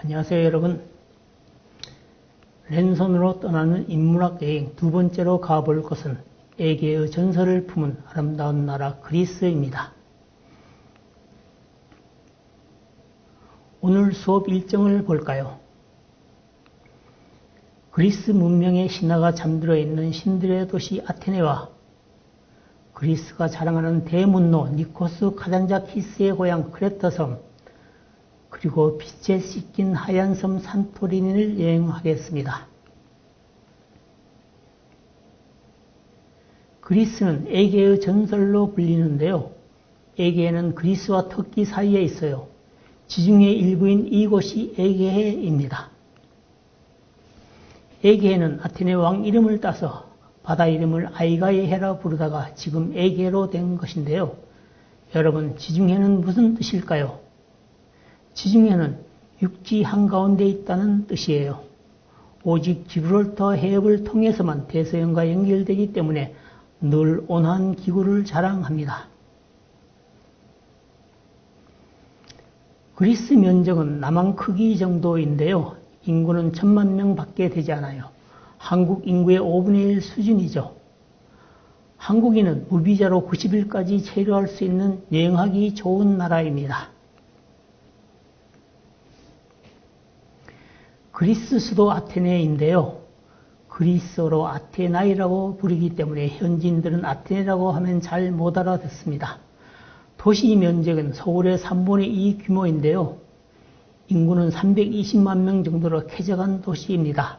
안녕하세요 여러분. 랜선으로 떠나는 인문학 여행 두 번째로 가볼 곳은 에게의 전설을 품은 아름다운 나라 그리스입니다. 오늘 수업 일정을 볼까요? 그리스 문명의 신화가 잠들어 있는 신들의 도시 아테네와 그리스가 자랑하는 대문로 니코스 카잔자키스의 고향 크레타 섬, 그리고 빛에 씻긴 하얀 섬 산토리니를 여행하겠습니다. 그리스는 에게의 전설로 불리는데요. 에게는 그리스와 터키 사이에 있어요. 지중해 일부인 이곳이 에게해입니다. 에게해는 아테네 왕 이름을 따서 바다 이름을 아이가이해라 부르다가 지금 에게로 된 것인데요. 여러분, 지중해는 무슨 뜻일까요? 지중해는 육지 한가운데 있다는 뜻이에요. 오직 지브롤터 해협을 통해서만 대서양과 연결되기 때문에 늘 온화한 기후를 자랑합니다. 그리스 면적은 남한 크기 정도인데요. 인구는 1000만 명 밖에 되지 않아요. 한국 인구의 5분의 1 수준이죠. 한국인은 무비자로 90일까지 체류할 수 있는 여행하기 좋은 나라입니다. 그리스 수도 아테네인데요. 그리스어로 아테나이라고 부르기 때문에 현지인들은 아테네라고 하면 잘 못 알아듣습니다. 도시 면적은 서울의 3분의 2 규모인데요. 인구는 320만 명 정도로 쾌적한 도시입니다.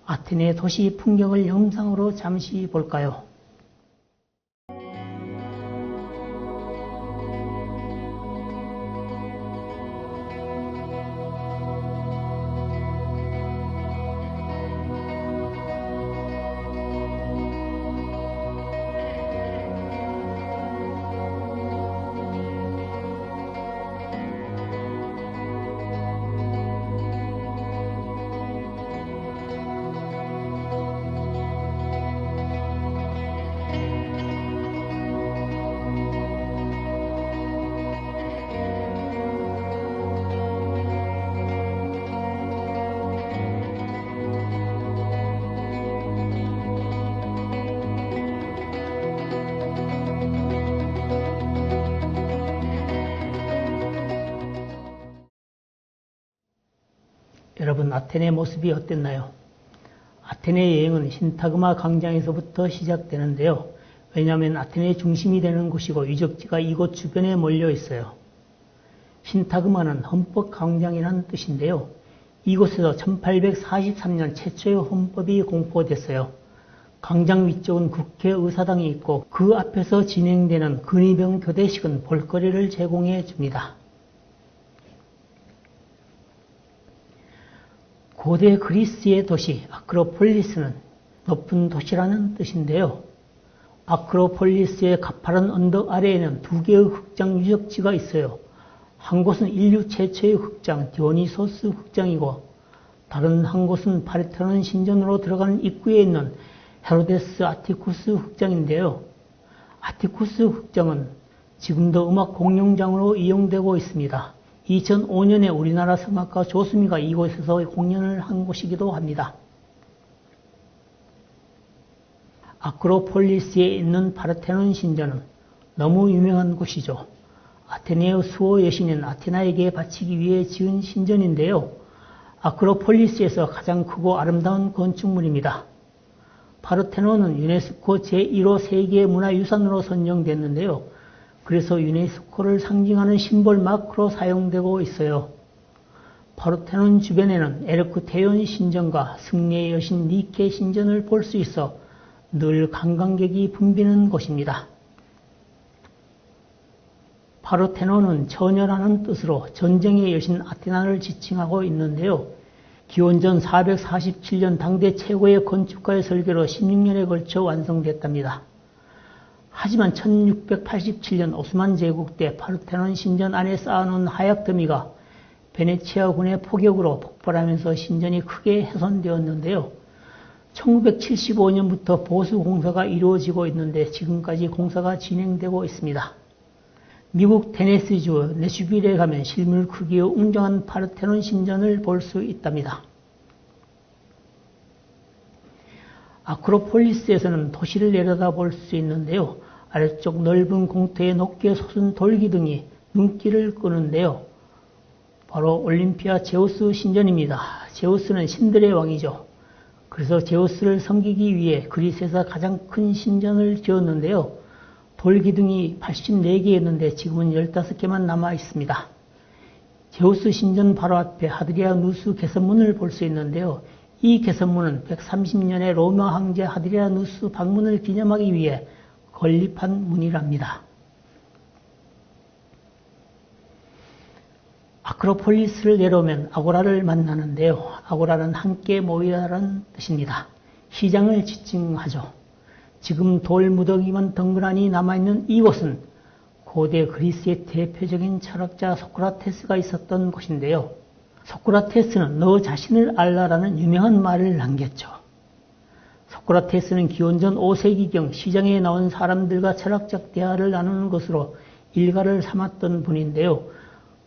아테네 도시 풍경을 영상으로 잠시 볼까요? 여러분, 아테네 모습이 어땠나요? 아테네 여행은 신타그마 광장에서부터 시작되는데요. 왜냐하면 아테네 중심이 되는 곳이고 유적지가 이곳 주변에 몰려 있어요. 신타그마는 헌법 광장이라는 뜻인데요. 이곳에서 1843년 최초의 헌법이 공포됐어요. 광장 위쪽은 국회의사당이 있고 그 앞에서 진행되는 근위병 교대식은 볼거리를 제공해 줍니다. 고대 그리스의 도시 아크로폴리스는 높은 도시라는 뜻인데요. 아크로폴리스의 가파른 언덕 아래에는 두 개의 흑장 유적지가 있어요. 한 곳은 인류 최초의 흑장 디오니소스 흑장이고 다른 한 곳은 파르테논 신전으로 들어가는 입구에 있는 헤로데스 아티쿠스 흑장인데요. 아티쿠스 흑장은 지금도 음악 공연장으로 이용되고 있습니다. 2005년에 우리나라 성악가 조수미가 이곳에서 공연을 한 곳이기도 합니다. 아크로폴리스에 있는 파르테논 신전은 너무 유명한 곳이죠. 아테네의 수호 여신인 아테나에게 바치기 위해 지은 신전인데요. 아크로폴리스에서 가장 크고 아름다운 건축물입니다. 파르테논은 유네스코 제1호 세계문화유산으로 선정됐는데요. 그래서 유네스코를 상징하는 심볼 마크로 사용되고 있어요. 파르테논 주변에는 에르크테온 신전과 승리의 여신 니케 신전을 볼 수 있어 늘 관광객이 붐비는 곳입니다. 파르테논은 처녀라는 뜻으로 전쟁의 여신 아테나를 지칭하고 있는데요. 기원전 447년 당대 최고의 건축가의 설계로 16년에 걸쳐 완성됐답니다. 하지만 1687년 오스만 제국 때 파르테논 신전 안에 쌓아놓은 하약 더미가 베네치아군의 포격으로 폭발하면서 신전이 크게 훼손되었는데요. 1975년부터 보수 공사가 이루어지고 있는데 지금까지 공사가 진행되고 있습니다. 미국 테네시주 내슈빌에 가면 실물 크기의 웅장한 파르테논 신전을 볼 수 있답니다. 아크로폴리스에서는 도시를 내려다 볼 수 있는데요. 아래쪽 넓은 공터에 높게 솟은 돌기둥이 눈길을 끄는데요. 바로 올림피아 제우스 신전입니다. 제우스는 신들의 왕이죠. 그래서 제우스를 섬기기 위해 그리스에서 가장 큰 신전을 지었는데요. 돌기둥이 84개였는데 지금은 15개만 남아 있습니다. 제우스 신전 바로 앞에 하드리아누스 개선문을 볼 수 있는데요. 이 개선문은 130년의 로마 황제 하드리아누스 방문을 기념하기 위해 건립한 문이랍니다. 아크로폴리스를 내려오면 아고라를 만나는데요. 아고라는 함께 모이다라는 뜻입니다. 시장을 지칭하죠. 지금 돌 무더기만 덩그러니 남아있는 이곳은 고대 그리스의 대표적인 철학자 소크라테스가 있었던 곳인데요. 소크라테스는 너 자신을 알라라는 유명한 말을 남겼죠. 소크라테스는 기원전 5세기경 시장에 나온 사람들과 철학적 대화를 나누는 것으로 일가를 삼았던 분인데요.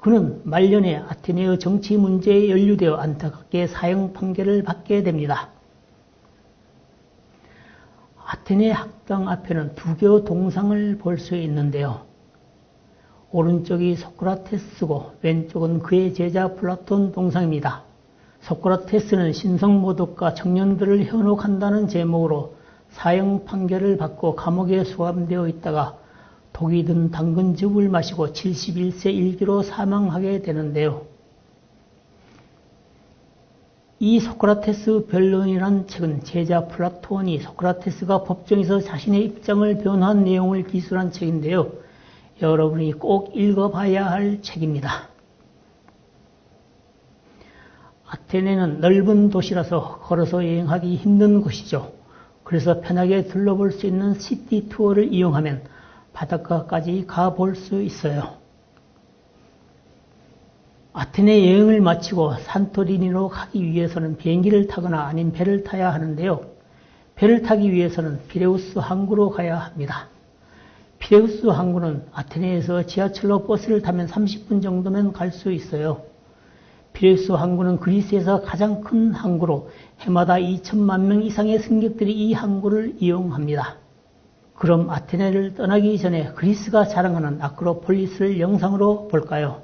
그는 말년에 아테네의 정치 문제에 연루되어 안타깝게 사형 판결을 받게 됩니다. 아테네 학당 앞에는 두 개의 동상을 볼 수 있는데요. 오른쪽이 소크라테스고 왼쪽은 그의 제자 플라톤 동상입니다. 소크라테스는 신성모독과 청년들을 현혹한다는 제목으로 사형 판결을 받고 감옥에 수감되어 있다가 독이 든 당근즙을 마시고 71세 일기로 사망하게 되는데요. 이 소크라테스 변론이란 책은 제자 플라톤이 소크라테스가 법정에서 자신의 입장을 변호한 내용을 기술한 책인데요. 여러분이 꼭 읽어봐야 할 책입니다. 아테네는 넓은 도시라서 걸어서 여행하기 힘든 곳이죠. 그래서 편하게 둘러볼 수 있는 시티 투어를 이용하면 바닷가까지 가볼 수 있어요. 아테네 여행을 마치고 산토리니로 가기 위해서는 비행기를 타거나 아닌 배를 타야 하는데요. 배를 타기 위해서는 피레우스 항구로 가야 합니다. 피레우스 항구는 아테네에서 지하철로 버스를 타면 30분 정도면 갈 수 있어요. 피레우스 항구는 그리스에서 가장 큰 항구로 해마다 2천만 명 이상의 승객들이 이 항구를 이용합니다. 그럼 아테네를 떠나기 전에 그리스가 자랑하는 아크로폴리스를 영상으로 볼까요?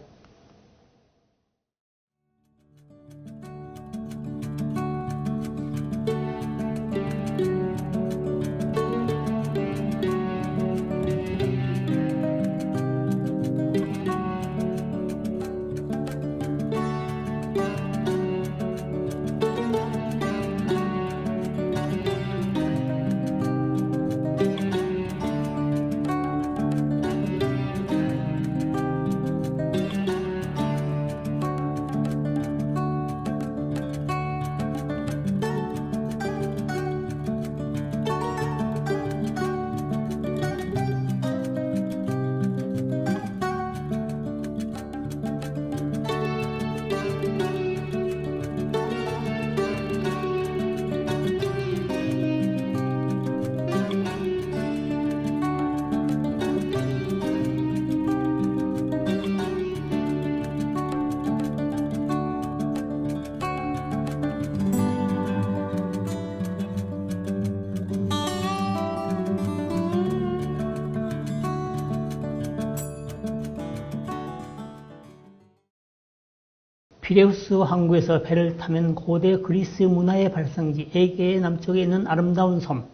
피레우스 항구에서 배를 타면 고대 그리스 문화의 발상지 에게의 남쪽에 있는 아름다운 섬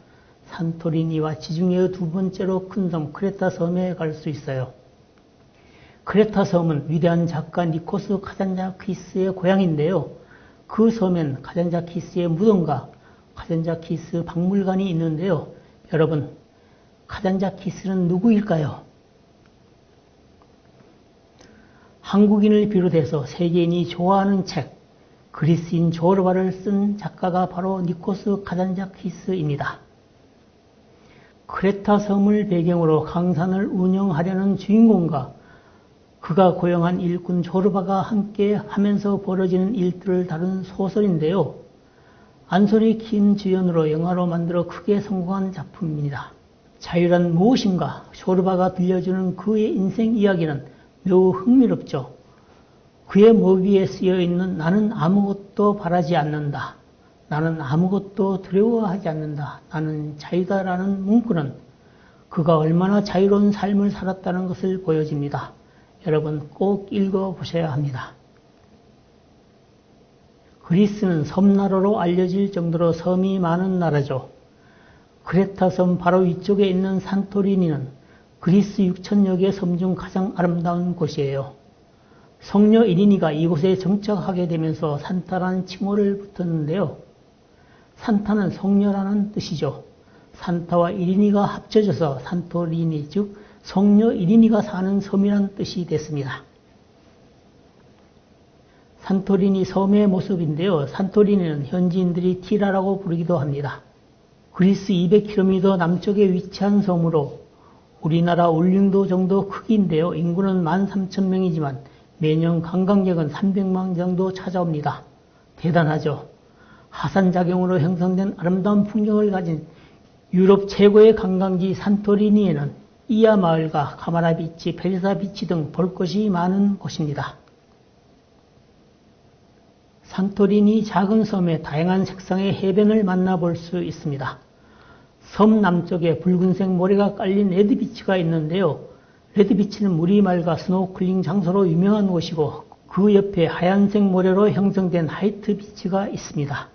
산토리니와 지중해의 두 번째로 큰 섬 크레타 섬에 갈 수 있어요. 크레타 섬은 위대한 작가 니코스 카잔자키스의 고향인데요. 그 섬엔 카잔자키스의 무덤과 카잔자키스 박물관이 있는데요. 여러분, 카잔자키스는 누구일까요? 한국인을 비롯해서 세계인이 좋아하는 책, 그리스인 조르바를 쓴 작가가 바로 니코스 카잔자키스입니다. 크레타 섬을 배경으로 강산을 운영하려는 주인공과 그가 고용한 일꾼 조르바가 함께 하면서 벌어지는 일들을 다룬 소설인데요. 안소니 킨 주연으로 영화로 만들어 크게 성공한 작품입니다. 자유란 무엇인가? 쇼르바가 들려주는 그의 인생 이야기는 매우 흥미롭죠. 그의 머리에 쓰여 있는 나는 아무것도 바라지 않는다. 나는 아무것도 두려워하지 않는다. 나는 자유다라는 문구는 그가 얼마나 자유로운 삶을 살았다는 것을 보여줍니다. 여러분 꼭 읽어보셔야 합니다. 그리스는 섬나라로 알려질 정도로 섬이 많은 나라죠. 크레타 섬 바로 위쪽에 있는 산토리니는 그리스 6천여 개 섬 중 가장 아름다운 곳이에요. 성녀 이리니가 이곳에 정착하게 되면서 산타라는 칭호를 붙였는데요. 산타는 성녀라는 뜻이죠. 산타와 이리니가 합쳐져서 산토리니, 즉 성녀 이리니가 사는 섬이라는 뜻이 됐습니다. 산토리니 섬의 모습인데요. 산토리니는 현지인들이 티라라고 부르기도 합니다. 그리스 200km 남쪽에 위치한 섬으로 우리나라 울릉도 정도 크기인데요. 인구는 13,000명이지만 매년 관광객은 300만 정도 찾아옵니다. 대단하죠. 하산작용으로 형성된 아름다운 풍경을 가진 유럽 최고의 관광지 산토리니에는 이아 마을과 카마라 비치, 페리사 비치 등 볼 것이 많은 곳입니다. 산토리니 작은 섬에 다양한 색상의 해변을 만나볼 수 있습니다. 섬 남쪽에 붉은색 모래가 깔린 레드비치가 있는데요. 레드비치는 물이 맑아 스노클링 장소로 유명한 곳이고 그 옆에 하얀색 모래로 형성된 화이트 비치가 있습니다.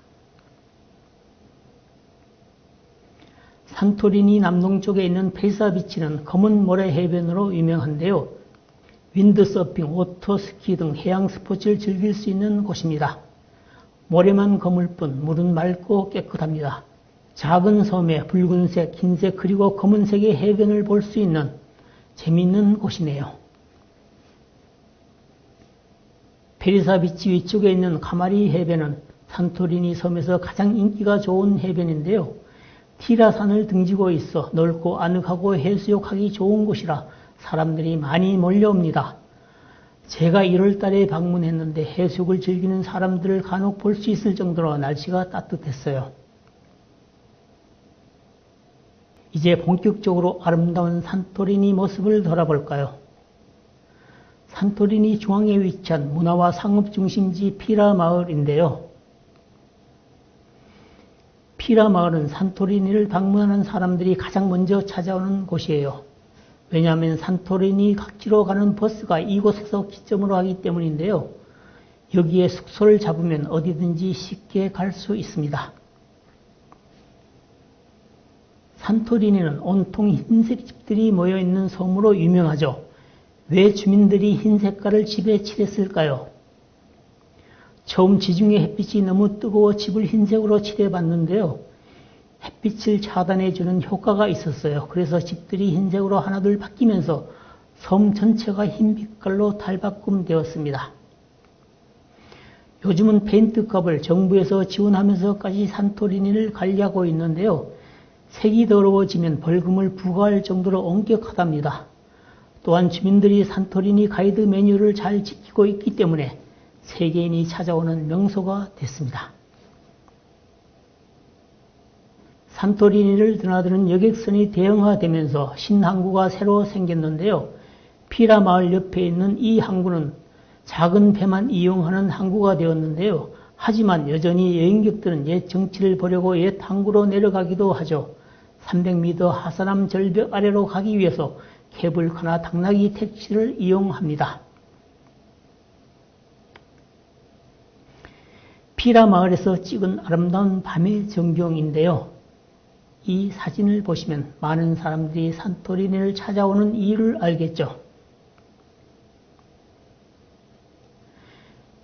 산토리니 남동쪽에 있는 페리사 비치는 검은 모래 해변으로 유명한데요. 윈드서핑, 워터스키 등 해양 스포츠를 즐길 수 있는 곳입니다. 모래만 검을 뿐 물은 맑고 깨끗합니다. 작은 섬에 붉은색, 흰색 그리고 검은색의 해변을 볼 수 있는 재미있는 곳이네요. 페리사 비치 위쪽에 있는 카마리 해변은 산토리니 섬에서 가장 인기가 좋은 해변인데요. 티라산을 등지고 있어 넓고 아늑하고 해수욕하기 좋은 곳이라 사람들이 많이 몰려옵니다. 제가 1월 달에 방문했는데 해수욕을 즐기는 사람들을 간혹 볼 수 있을 정도로 날씨가 따뜻했어요. 이제 본격적으로 아름다운 산토리니 모습을 돌아볼까요? 산토리니 중앙에 위치한 문화와 상업 중심지 피라 마을인데요. 피라 마을은 산토리니를 방문하는 사람들이 가장 먼저 찾아오는 곳이에요. 왜냐하면 산토리니 각지로 가는 버스가 이곳에서 기점으로 하기 때문인데요. 여기에 숙소를 잡으면 어디든지 쉽게 갈 수 있습니다. 산토리니는 온통 흰색 집들이 모여있는 섬으로 유명하죠. 왜 주민들이 흰 색깔을 집에 칠했을까요? 처음 지중해 햇빛이 너무 뜨거워 집을 흰색으로 칠해봤는데요. 햇빛을 차단해주는 효과가 있었어요. 그래서 집들이 흰색으로 하나둘 바뀌면서 섬 전체가 흰 빛깔로 탈바꿈되었습니다. 요즘은 페인트 값을 정부에서 지원하면서까지 산토리니를 관리하고 있는데요. 색이 더러워지면 벌금을 부과할 정도로 엄격하답니다. 또한 주민들이 산토리니 가이드 메뉴를 잘 지키고 있기 때문에 세계인이 찾아오는 명소가 됐습니다. 산토리니를 드나드는 여객선이 대형화되면서 신항구가 새로 생겼는데요. 피라 마을 옆에 있는 이 항구는 작은 배만 이용하는 항구가 되었는데요. 하지만 여전히 여행객들은 옛 정치를 보려고 옛 항구로 내려가기도 하죠. 300m 하사남 절벽 아래로 가기 위해서 케이블카나 당나귀 택시를 이용합니다. 피라 마을에서 찍은 아름다운 밤의 전경인데요. 이 사진을 보시면 많은 사람들이 산토리니를 찾아오는 이유를 알겠죠.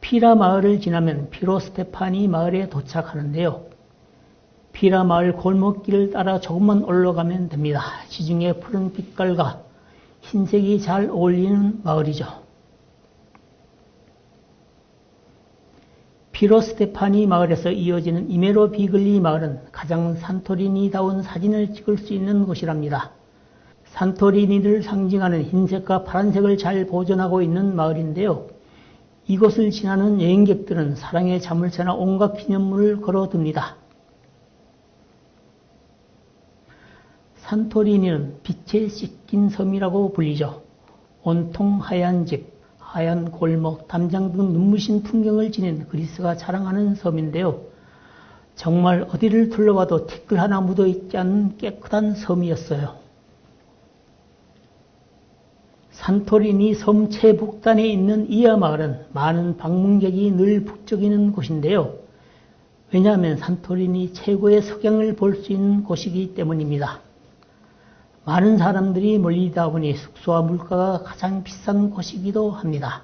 피라 마을을 지나면 피로스테파니 마을에 도착하는데요. 피라 마을 골목길을 따라 조금만 올라가면 됩니다. 지중해 푸른 빛깔과 흰색이 잘 어울리는 마을이죠. 피로스테파니 마을에서 이어지는 이메로 비글리 마을은 가장 산토리니다운 사진을 찍을 수 있는 곳이랍니다. 산토리니를 상징하는 흰색과 파란색을 잘 보존하고 있는 마을인데요. 이곳을 지나는 여행객들은 사랑의 자물쇠나 온갖 기념물을 걸어둡니다. 산토리니는 빛에 씻긴 섬이라고 불리죠. 온통 하얀 집, 하얀 골목, 담장 등 눈부신 풍경을 지닌 그리스가 자랑하는 섬인데요. 정말 어디를 둘러봐도 티끌 하나 묻어있지 않는 깨끗한 섬이었어요. 산토리니 섬 최북단에 있는 이하 마을은 많은 방문객이 늘 북적이는 곳인데요. 왜냐하면 산토리니 최고의 석양을 볼 수 있는 곳이기 때문입니다. 많은 사람들이 몰리다 보니 숙소와 물가가 가장 비싼 곳이기도 합니다.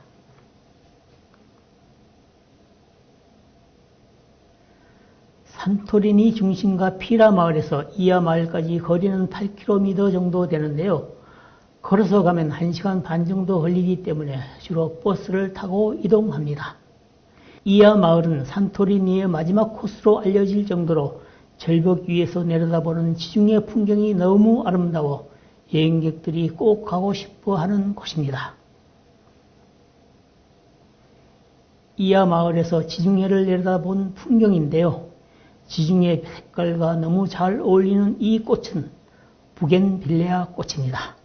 산토리니 중심과 피라 마을에서 이하 마을까지 거리는 8km 정도 되는데요. 걸어서 가면 1시간 반 정도 걸리기 때문에 주로 버스를 타고 이동합니다. 이하 마을은 산토리니의 마지막 코스로 알려질 정도로 절벽 위에서 내려다보는 지중해 풍경이 너무 아름다워 여행객들이 꼭 가고 싶어 하는 곳입니다. 이하 마을에서 지중해를 내려다본 풍경인데요. 지중해 색깔과 너무 잘 어울리는 이 꽃은 부겐빌레아 꽃입니다.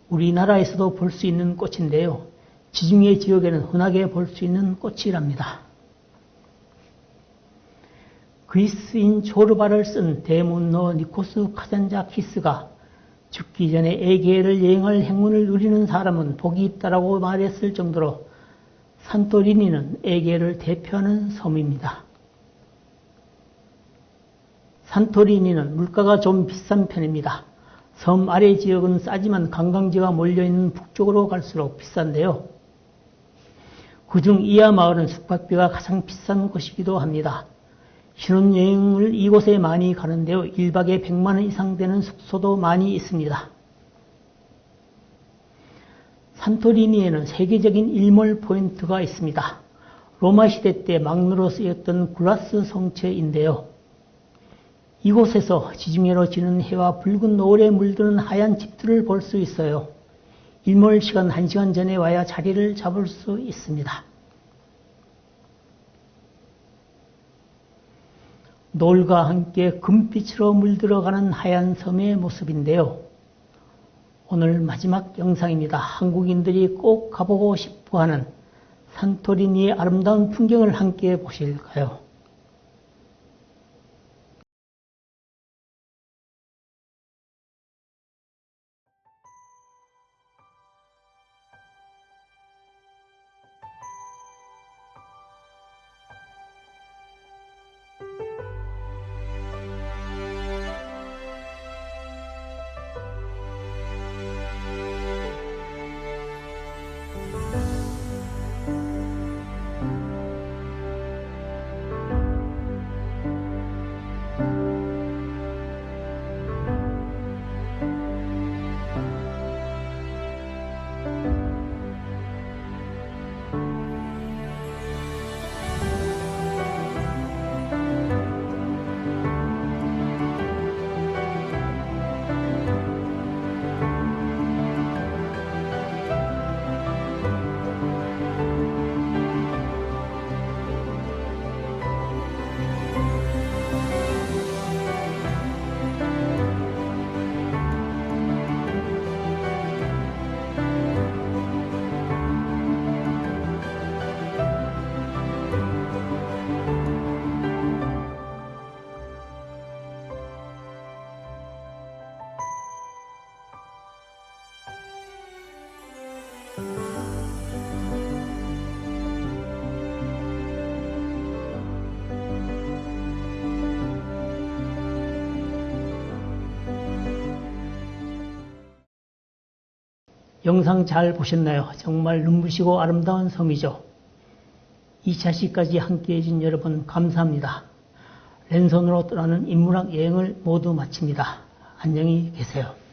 우리나라에서도 볼 수 있는 꽃인데요. 지중해 지역에는 흔하게 볼 수 있는 꽃이랍니다. 그리스인 조르바를 쓴 대문노 니코스 카잔자키스가 죽기 전에 에게를 여행할 행운을 누리는 사람은 복이 있다라고 말했을 정도로 산토리니는 에게를 대표하는 섬입니다. 산토리니는 물가가 좀 비싼 편입니다. 섬 아래 지역은 싸지만 관광지가 몰려있는 북쪽으로 갈수록 비싼데요. 그중 이하 마을은 숙박비가 가장 비싼 곳이기도 합니다. 신혼여행을 이곳에 많이 가는데요. 1박에 100만 원 이상 되는 숙소도 많이 있습니다. 산토리니에는 세계적인 일몰 포인트가 있습니다. 로마 시대 때 망루로 쓰였던 글라스 성체인데요. 이곳에서 지중해로 지는 해와 붉은 노을에 물드는 하얀 집들을 볼 수 있어요. 일몰 시간 1시간 전에 와야 자리를 잡을 수 있습니다. 노을과 함께 금빛으로 물들어가는 하얀 섬의 모습인데요. 오늘 마지막 영상입니다. 한국인들이 꼭 가보고 싶어하는 산토리니의 아름다운 풍경을 함께 보실까요? 영상 잘 보셨나요? 정말 눈부시고 아름다운 섬이죠. 2차시까지 함께 해준 여러분 감사합니다. 랜선으로 떠나는 인문학 여행을 모두 마칩니다. 안녕히 계세요.